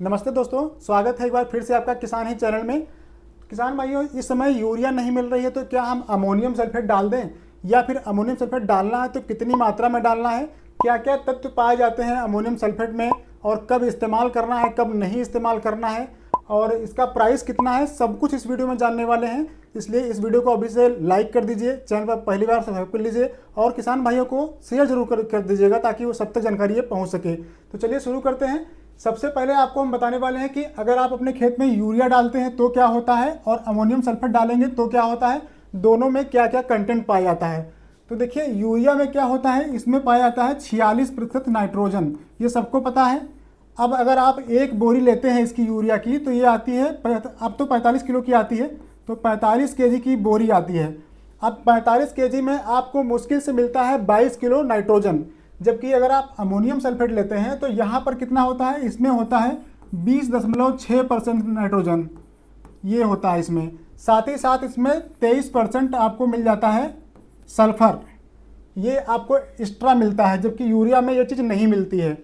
नमस्ते दोस्तों, स्वागत है एक बार फिर से आपका किसान ही चैनल में। किसान भाइयों, इस समय यूरिया नहीं मिल रही है तो क्या हम अमोनियम सल्फेट डाल दें, या फिर अमोनियम सल्फेट डालना है तो कितनी मात्रा में डालना है, क्या क्या तत्व पाए जाते हैं अमोनियम सल्फेट में, और कब इस्तेमाल करना है कब नहीं इस्तेमाल करना है, और इसका प्राइस कितना है, सब कुछ इस वीडियो में जानने वाले हैं। इसलिए इस वीडियो को अभी से लाइक कर दीजिए, चैनल पर पहली बार सब्सक्राइब कर लीजिए और किसान भाइयों को शेयर जरूर कर दीजिएगा ताकि वो सब तक जानकारी ये पहुँच सके। तो चलिए शुरू करते हैं। सबसे पहले आपको हम बताने वाले हैं कि अगर आप अपने खेत में यूरिया डालते हैं तो क्या होता है, और अमोनियम सल्फेट डालेंगे तो क्या होता है, दोनों में क्या क्या कंटेंट पाया जाता है। तो देखिए, यूरिया में क्या होता है, इसमें पाया जाता है 46% नाइट्रोजन, ये सबको पता है। अब अगर आप एक बोरी लेते हैं इसकी यूरिया की तो ये आती है, अब तो 45 किलो की आती है, तो 45 केजी की बोरी आती है। अब 45 केजी में आपको मुश्किल से मिलता है 22 किलो नाइट्रोजन, जबकि अगर आप अमोनियम सल्फेट लेते हैं तो यहाँ पर कितना होता है, इसमें होता है 20.6% नाइट्रोजन, ये होता है इसमें। साथ ही साथ इसमें 23% आपको मिल जाता है सल्फर, ये आपको एक्स्ट्रा मिलता है, जबकि यूरिया में ये चीज़ नहीं मिलती है।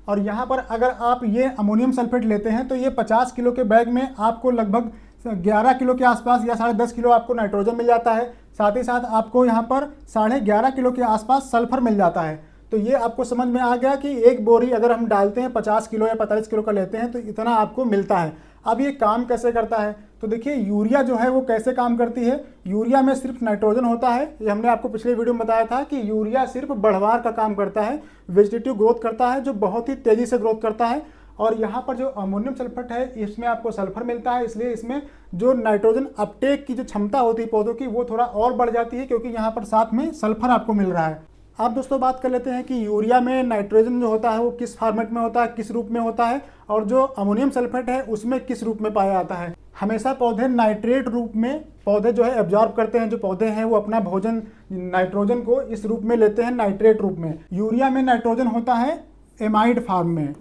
और यहाँ पर अगर आप ये अमोनियम सल्फेट लेते हैं तो ये 50 किलो के बैग में आपको लगभग 11 किलो के आसपास या 10.5 किलो आपको नाइट्रोजन मिल जाता है। साथ ही साथ आपको यहाँ पर 11.5 किलो के आसपास सल्फर मिल जाता है। तो ये आपको समझ में आ गया कि एक बोरी अगर हम डालते हैं 50 किलो या 45 किलो का लेते हैं तो इतना आपको मिलता है। अब ये काम कैसे करता है, तो देखिए यूरिया जो है वो कैसे काम करती है। यूरिया में सिर्फ नाइट्रोजन होता है, ये हमने आपको पिछले वीडियो में बताया था कि यूरिया सिर्फ बढ़वार का काम करता है, वेजिटेटिव ग्रोथ करता है, जो बहुत ही तेज़ी से ग्रोथ करता है। और यहाँ पर जो अमोनियम सल्फेट है इसमें आपको सल्फर मिलता है, इसलिए इसमें जो नाइट्रोजन अपटेक की जो क्षमता होती है पौधों की वो थोड़ा और बढ़ जाती है, क्योंकि यहाँ पर साथ में सल्फर आपको मिल रहा है। अब दोस्तों बात कर लेते हैं कि यूरिया में नाइट्रोजन जो होता है वो किस फॉर्मेट में होता है, किस रूप में होता है, और जो अमोनियम सल्फेट है उसमें किस रूप में पाया जाता है। हमेशा पौधे नाइट्रेट रूप में पौधे जो है एब्जॉर्ब करते हैं, जो पौधे हैं वो अपना भोजन नाइट्रोजन को इस रूप में लेते हैं, नाइट्रेट रूप में। यूरिया में नाइट्रोजन होता है एमाइड फॉर्म में,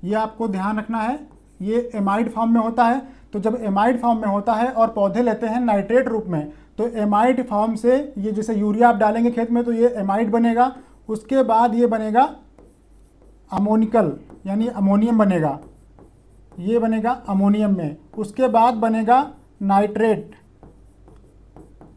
ये आपको ध्यान रखना है, ये एमाइड फॉर्म में होता है। तो जब एमाइड फॉर्म में होता है और पौधे लेते हैं नाइट्रेट रूप में, तो एमाइड फॉर्म से ये जैसे यूरिया आप डालेंगे खेत में तो ये एमाइड बनेगा, उसके बाद ये बनेगा अमोनिकल यानी अमोनियम बनेगा, ये बनेगा अमोनियम में, उसके बाद बनेगा नाइट्रेट।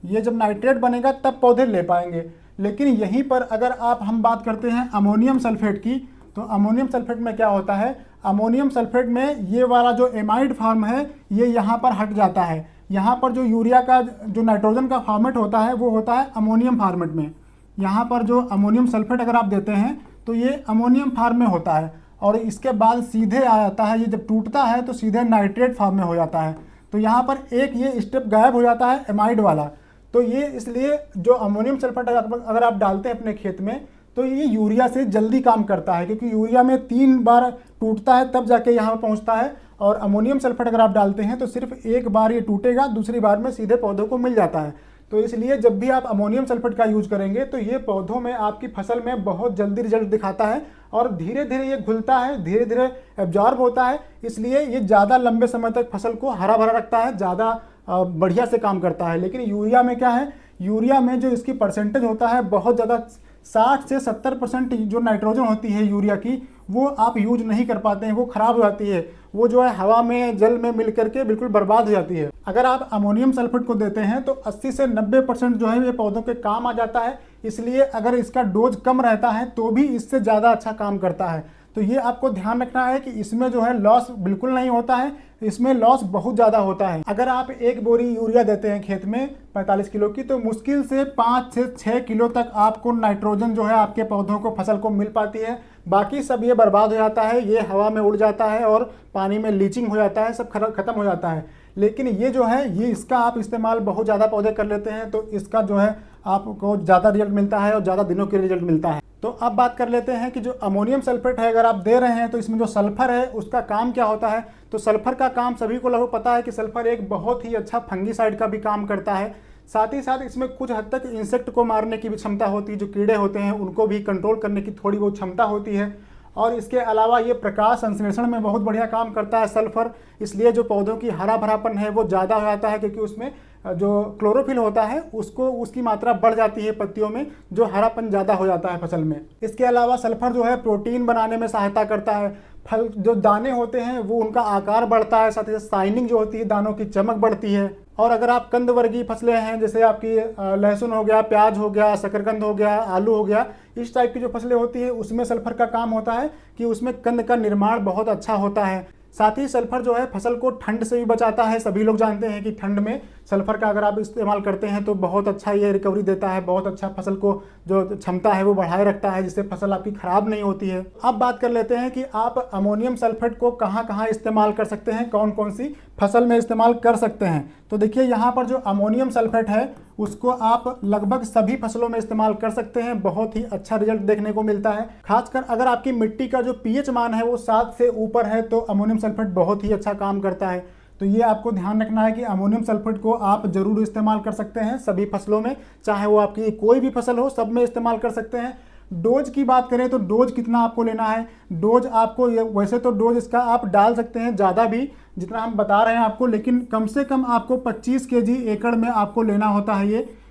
ये जब नाइट्रेट बनेगा तब पौधे ले पाएंगे। लेकिन यहीं पर अगर हम बात करते हैं अमोनियम सल्फेट की, तो अमोनियम सल्फेट में क्या होता है, अमोनियम सल्फेट में ये वाला जो एमाइड फॉर्म है ये यहाँ पर हट जाता है। यहाँ पर जो यूरिया का जो नाइट्रोजन का फॉर्मेट होता है वो होता है अमोनियम फॉर्मेट में। यहाँ पर जो अमोनियम सल्फेट अगर आप देते हैं तो ये अमोनियम फॉर्म में होता है, और इसके बाद सीधे आ जाता है, ये जब टूटता है तो सीधे नाइट्रेट फॉर्म में हो जाता है। तो यहाँ पर एक ये स्टेप गायब हो जाता है एमाइड वाला। तो ये इसलिए जो अमोनियम सल्फेट अगर आप डालते हैं अपने खेत में तो ये यूरिया से जल्दी काम करता है, क्योंकि यूरिया में 3 बार टूटता है तब जाके यहाँ पहुँचता है, और अमोनियम सल्फेट अगर आप डालते हैं तो सिर्फ एक बार ये टूटेगा, दूसरी बार में सीधे पौधों को मिल जाता है। तो इसलिए जब भी आप अमोनियम सल्फेट का यूज करेंगे तो ये पौधों में आपकी फसल में बहुत जल्दी रिजल्ट दिखाता है, और धीरे धीरे ये घुलता है, धीरे धीरे एब्जॉर्ब होता है, इसलिए ये ज़्यादा लंबे समय तक फसल को हरा भरा रखता है, ज़्यादा बढ़िया से काम करता है। लेकिन यूरिया में क्या है, यूरिया में जो इसकी परसेंटेज होता है बहुत ज़्यादा, 60 से 70% जो नाइट्रोजन होती है यूरिया की वो आप यूज नहीं कर पाते हैं, वो ख़राब हो जाती है, वो जो है हवा में जल में मिल करके बिल्कुल बर्बाद हो जाती है। अगर आप अमोनियम सल्फेट को देते हैं तो 80 से 90% जो है ये पौधों के काम आ जाता है, इसलिए अगर इसका डोज कम रहता है तो भी इससे ज़्यादा अच्छा काम करता है। तो ये आपको ध्यान रखना है कि इसमें जो है लॉस बिल्कुल नहीं होता है, इसमें लॉस बहुत ज़्यादा होता है। अगर आप एक बोरी यूरिया देते हैं खेत में 45 किलो की, तो मुश्किल से 5 से 6 किलो तक आपको नाइट्रोजन जो है आपके पौधों को, फसल को मिल पाती है। बाकी सब ये बर्बाद हो जाता है, ये हवा में उड़ जाता है और पानी में लीचिंग हो जाता है, सब खत्म हो जाता है। लेकिन ये जो है ये इसका आप इस्तेमाल बहुत ज़्यादा पौधे कर लेते हैं तो इसका जो है आपको ज़्यादा रिजल्ट मिलता है और ज़्यादा दिनों के रिजल्ट मिलता है। तो अब बात कर लेते हैं कि जो अमोनियम सल्फेट है अगर आप दे रहे हैं तो इसमें जो सल्फर है उसका काम क्या होता है। तो सल्फर का काम सभी को लगभग पता है कि सल्फर एक बहुत ही अच्छा फंगीसाइड का भी काम करता है। साथ ही साथ इसमें कुछ हद तक इंसेक्ट को मारने की भी क्षमता होती है, जो कीड़े होते हैं उनको भी कंट्रोल करने की थोड़ी बहुत क्षमता होती है। और इसके अलावा ये प्रकाश संश्लेषण में बहुत बढ़िया काम करता है सल्फर, इसलिए जो पौधों की हरा भरापन है वो ज़्यादा हो जाता है, क्योंकि उसमें जो क्लोरोफिल होता है उसकी मात्रा बढ़ जाती है पत्तियों में, जो हरापन ज़्यादा हो जाता है फसल में। इसके अलावा सल्फर जो है प्रोटीन बनाने में सहायता करता है। फल जो दाने होते हैं वो उनका आकार बढ़ता है, साथ ही साथ शाइनिंग जो होती है दानों की चमक बढ़ती है। और अगर आप कंद वर्गीय फसलें हैं जैसे आपकी लहसुन हो गया, प्याज हो गया, शकरकंद हो गया, आलू हो गया, इस टाइप की जो फसलें होती है उसमें सल्फर का काम होता है कि उसमें कंद का निर्माण बहुत अच्छा होता है। साथ ही सल्फर जो है फसल को ठंड से भी बचाता है। सभी लोग जानते हैं कि ठंड में सल्फर का अगर आप इस्तेमाल करते हैं तो बहुत अच्छा ये रिकवरी देता है, बहुत अच्छा फसल को जो क्षमता है वो बढ़ाए रखता है, जिससे फसल आपकी खराब नहीं होती है। अब बात कर लेते हैं कि आप अमोनियम सल्फेट को कहाँ कहाँ इस्तेमाल कर सकते हैं, कौन कौन सी फसल में इस्तेमाल कर सकते हैं। तो देखिए यहाँ पर जो अमोनियम सल्फेट है उसको आप लगभग सभी फसलों में इस्तेमाल कर सकते हैं, बहुत ही अच्छा रिजल्ट देखने को मिलता है। खासकर अगर आपकी मिट्टी का जो पीएच मान है वो 7 से ऊपर है तो अमोनियम सल्फेट बहुत ही अच्छा काम करता है। तो ये आपको ध्यान रखना है कि अमोनियम सल्फेट को आप जरूर इस्तेमाल कर सकते हैं सभी फसलों में, चाहे वो आपकी कोई भी फसल हो, सब में इस्तेमाल कर सकते हैं। डोज की बात करें तो डोज कितना आपको लेना है, डोज आपको वैसे तो डोज इसका आप डाल सकते हैं ज़्यादा भी जितना हम बता रहे हैं आपको, लेकिन कम से कम आपको 25 केजी एकड़ में आपको लेना होता है।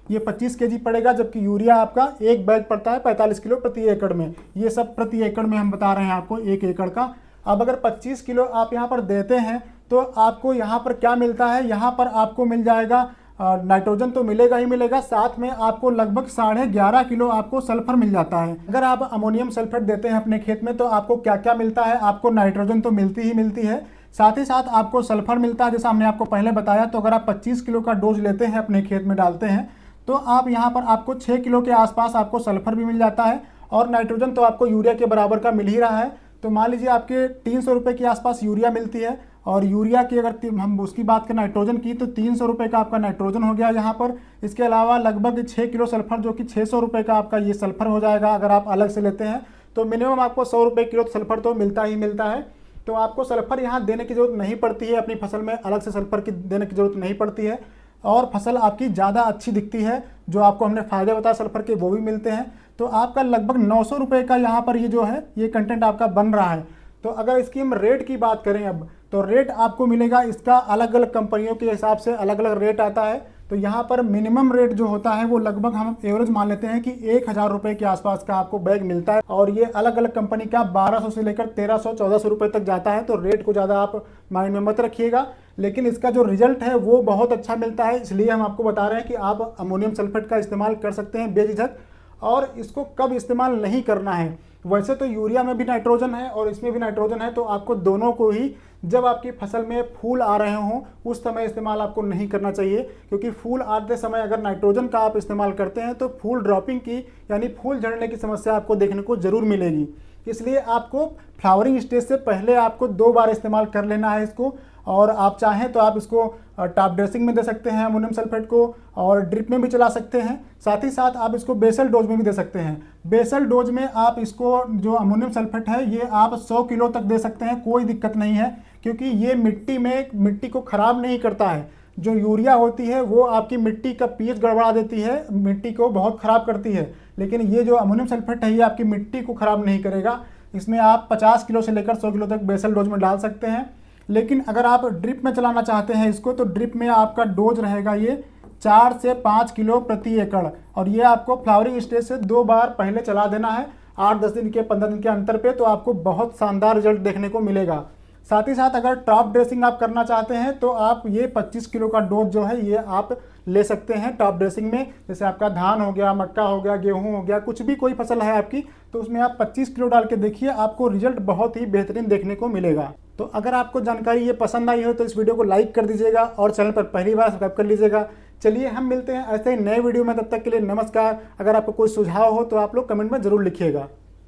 ये 25 केजी पड़ेगा, जबकि यूरिया आपका एक बैग पड़ता है 45 किलो प्रति एकड़ में। ये सब प्रति एकड़ में हम बता रहे हैं आपको, 1 एकड़ का। अब अगर 25 किलो आप यहाँ पर देते हैं तो आपको यहाँ पर क्या मिलता है, यहाँ पर आपको मिल जाएगा नाइट्रोजन तो मिलेगा ही मिलेगा, साथ में आपको लगभग 11.5 किलो आपको सल्फर मिल जाता है। अगर आप अमोनियम सल्फेट देते हैं अपने खेत में तो आपको क्या क्या मिलता है, आपको नाइट्रोजन तो मिलती ही मिलती है, साथ ही साथ आपको सल्फर मिलता है जैसा हमने आपको पहले बताया। तो अगर आप 25 किलो का डोज लेते हैं अपने खेत में डालते हैं तो आप यहाँ पर आपको 6 किलो के आसपास आपको सल्फर भी मिल जाता है, और नाइट्रोजन तो आपको यूरिया के बराबर का मिल ही रहा है। तो मान लीजिए आपके 300 रुपये के आसपास यूरिया मिलती है, और यूरिया की अगर हम उसकी बात करें नाइट्रोजन की तो 300 रुपये का आपका नाइट्रोजन हो गया यहाँ पर। इसके अलावा लगभग 6 किलो सल्फर जो कि 600 रुपये का आपका ये सल्फर हो जाएगा अगर आप अलग से लेते हैं। तो मिनिमम आपको 100 रुपये किलो सल्फर तो मिलता ही मिलता है। तो आपको सल्फर यहाँ देने की जरूरत नहीं पड़ती है, अपनी फसल में अलग से सल्फर की देने की जरूरत नहीं पड़ती है, और फसल आपकी ज़्यादा अच्छी दिखती है। जो आपको हमने फ़ायदे बताया सल्फर के वो भी मिलते हैं। तो आपका लगभग 900 रुपये का यहाँ पर ये जो है ये कंटेंट आपका बन रहा है। तो अगर इसकी हम रेट की बात करें अब, तो रेट आपको मिलेगा इसका अलग अलग कंपनियों के हिसाब से अलग अलग रेट आता है। तो यहाँ पर मिनिमम रेट जो होता है वो लगभग हम एवरेज मान लेते हैं कि 1000 रुपये के आसपास का आपको बैग मिलता है, और ये अलग अलग कंपनी का 1200 से लेकर 1300-1400 रुपये तक जाता है। तो रेट को ज़्यादा आप माइंड में मत रखिएगा, लेकिन इसका जो रिजल्ट है वो बहुत अच्छा मिलता है, इसलिए हम आपको बता रहे हैं कि आप अमोनियम सल्फेट का इस्तेमाल कर सकते हैं बेझिझक। और इसको कब इस्तेमाल नहीं करना है, वैसे तो यूरिया में भी नाइट्रोजन है और इसमें भी नाइट्रोजन है, तो आपको दोनों को ही जब आपकी फसल में फूल आ रहे हों उस समय इस्तेमाल आपको नहीं करना चाहिए, क्योंकि फूल आते समय अगर नाइट्रोजन का आप इस्तेमाल करते हैं तो फूल ड्रॉपिंग की यानी फूल झड़ने की समस्या आपको देखने को जरूर मिलेगी। इसलिए आपको फ्लावरिंग स्टेज से पहले आपको 2 बार इस्तेमाल कर लेना है इसको, और आप चाहें तो आप इसको टॉप ड्रेसिंग में दे सकते हैं अमोनियम सल्फेट को, और ड्रिप में भी चला सकते हैं। साथ ही साथ आप इसको बेसल डोज में भी दे सकते हैं। बेसल डोज में आप इसको जो अमोनियम सल्फेट है ये आप 100 किलो तक दे सकते हैं, कोई दिक्कत नहीं है, क्योंकि ये मिट्टी को ख़राब नहीं करता है। जो यूरिया होती है वो आपकी मिट्टी का पीएच गड़बड़ा देती है, मिट्टी को बहुत ख़राब करती है, लेकिन ये जो अमोनियम सल्फेट है ये आपकी मिट्टी को ख़राब नहीं करेगा। इसमें आप 50 किलो से लेकर 100 किलो तक बेसल डोज में डाल सकते हैं। लेकिन अगर आप ड्रिप में चलाना चाहते हैं इसको तो ड्रिप में आपका डोज रहेगा ये 4 से 5 किलो प्रति एकड़, और ये आपको फ्लावरिंग स्टेज से 2 बार पहले चला देना है 8-10 दिन के 15 दिन के अंतर पे, तो आपको बहुत शानदार रिजल्ट देखने को मिलेगा। साथ ही साथ अगर टॉप ड्रेसिंग आप करना चाहते हैं तो आप ये 25 किलो का डोज जो है ये आप ले सकते हैं टॉप ड्रेसिंग में। जैसे आपका धान हो गया, मक्का हो गया, गेहूं हो गया, कुछ भी कोई फसल है आपकी, तो उसमें आप 25 किलो डाल के देखिए, आपको रिजल्ट बहुत ही बेहतरीन देखने को मिलेगा। तो अगर आपको जानकारी ये पसंद आई हो तो इस वीडियो को लाइक कर दीजिएगा और चैनल पर पहली बार सब्सक्राइब कर लीजिएगा। चलिए हम मिलते हैं ऐसे ही नए वीडियो में, तब तक के लिए नमस्कार। अगर आपको कोई सुझाव हो तो आप लोग कमेंट में ज़रूर लिखिएगा।